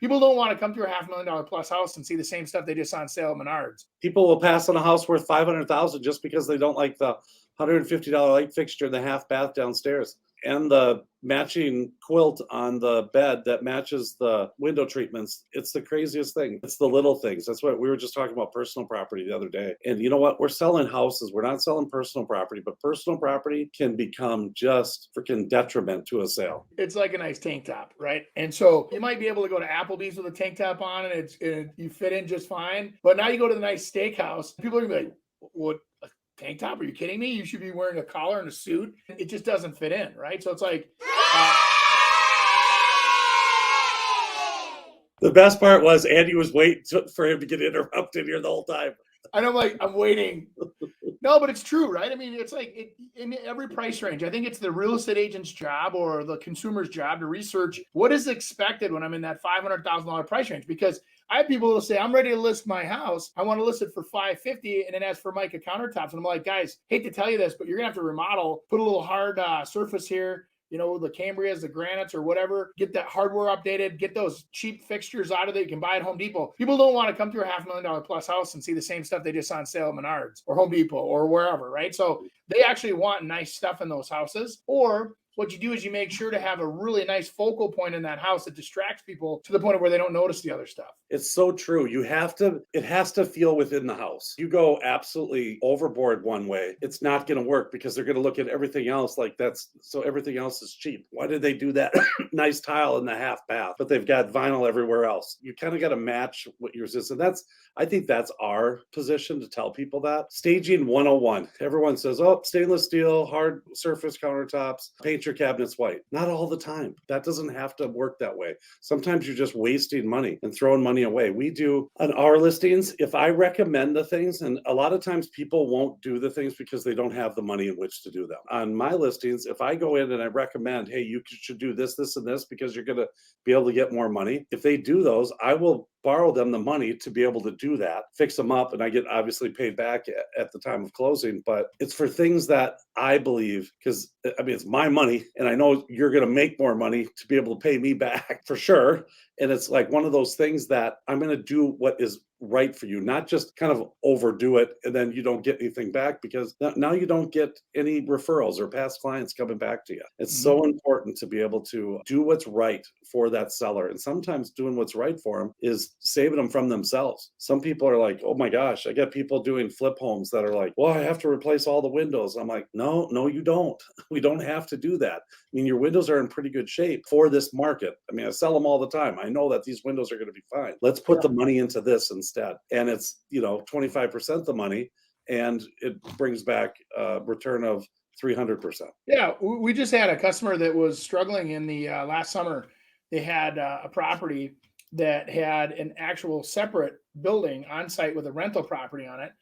People don't want to come to a $500,000 plus house and see the same stuff they just saw on sale at Menards. People will pass on a house worth $500,000 just because they don't like the $150 light fixture in the half bath downstairs and the matching quilt on the bed that matches the window treatments. It's the craziest thing. It's the little things. That's what we were just talking about, personal property the other day. And you know what? We're selling houses. We're not selling personal property, but personal property can become just freaking detriment to a sale. It's like a nice tank top, right? And so you might be able to go to Applebee's with a tank top on and you fit in just fine. But now you go to the nice steakhouse, people are gonna be like, what? Tank top? Are you kidding me? You should be wearing a collar and a suit. It just doesn't fit in, right? So it's like the best part was Andy was waiting for him to get interrupted here the whole time. And I'm like, I'm waiting. No, but it's true, right? I mean, it's like in every price range. I think it's the real estate agent's job or the consumer's job to research what is expected when I'm in that $500,000 price range. Because I have people who say, I'm ready to list my house. I want to list it for $550,000 and then ask for mica countertops. And I'm like, guys, hate to tell you this, but you're gonna have to remodel, put a little hard surface here. You know, the Cambrias, the granites or whatever, get that hardware updated, get those cheap fixtures out of it. You can buy at Home Depot. People don't want to come to a $500,000 plus house and see the same stuff they just saw on sale at Menards or Home Depot or wherever, right? So they actually want nice stuff in those houses. Or what you do is you make sure to have a really nice focal point in that house that distracts people to the point of where they don't notice the other stuff. It's so true. It has to feel within the house. You go absolutely overboard one way, it's not going to work because they're going to look at everything else like so everything else is cheap. Why did they do that nice tile in the half bath, but they've got vinyl everywhere else? You kind of got to match what yours is. And I think that's our position to tell people that. Staging 101. Everyone says, oh, stainless steel, hard surface countertops, paint your cabinets white. Not all the time. That doesn't have to work that way. Sometimes you're just wasting money and throwing money away. We do on our listings, if I recommend the things, and a lot of times people won't do the things because they don't have the money in which to do them. On my listings, if I go in and I recommend, hey, you should do this, this, and this because you're going to be able to get more money. If they do those, I will borrow them the money to be able to do that, fix them up, and I get obviously paid back at the time of closing. But it's for things that I believe, because I mean, it's my money and I know you're going to make more money to be able to pay me back for sure. And it's like one of those things that I'm going to do what is right for you, not just kind of overdo it and then you don't get anything back because now you don't get any referrals or past clients coming back to you. It's so important to be able to do what's right for that seller. And sometimes doing what's right for them is saving them from themselves. Some people are like, oh my gosh, I get people doing flip homes that are like, well, I have to replace all the windows. I'm like, no, you don't. We don't have to do that. I mean, your windows are in pretty good shape for this market. I mean, I sell them all the time. I know that these windows are going to be fine. Let's put the money into this instead. And it's, 25% the money and it brings back a return of 300%. Yeah. We just had a customer that was struggling in the last summer. They had a property that had an actual separate building on site with a rental property on it.